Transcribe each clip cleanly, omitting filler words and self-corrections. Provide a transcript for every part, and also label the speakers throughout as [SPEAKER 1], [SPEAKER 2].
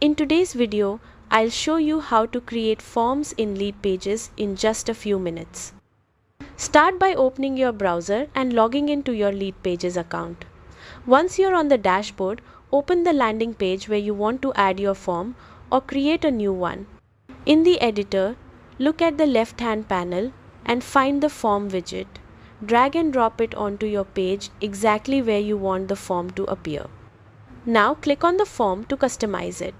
[SPEAKER 1] In today's video, I'll show you how to create forms in Leadpages in just a few minutes. Start by opening your browser and logging into your Leadpages account. Once you're on the dashboard, open the landing page where you want to add your form or create a new one. In the editor, look at the left-hand panel and find the form widget. Drag and drop it onto your page exactly where you want the form to appear. Now click on the form to customize it.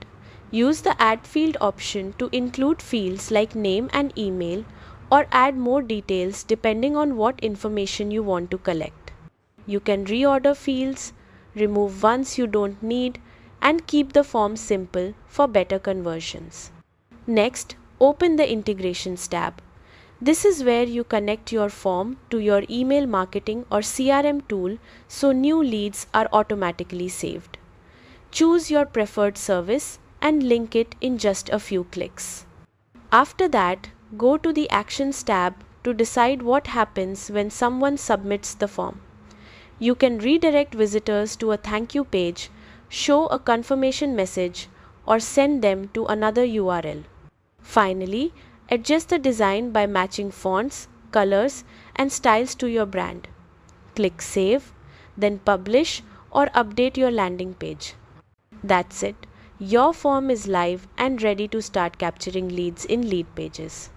[SPEAKER 1] Use the Add Field option to include fields like name and email, or add more details depending on what information you want to collect. You can reorder fields, remove ones you don't need, and keep the form simple for better conversions. Next, open the Integrations tab. This is where you connect your form to your email marketing or CRM tool so new leads are automatically saved. Choose your preferred service and link it in just a few clicks. After that, go to the Actions tab to decide what happens when someone submits the form. You can redirect visitors to a thank you page, show a confirmation message, or send them to another URL. Finally, adjust the design by matching fonts, colors, and styles to your brand. Click Save, then Publish or update your landing page. That's it. Your form is live and ready to start capturing leads in Leadpages.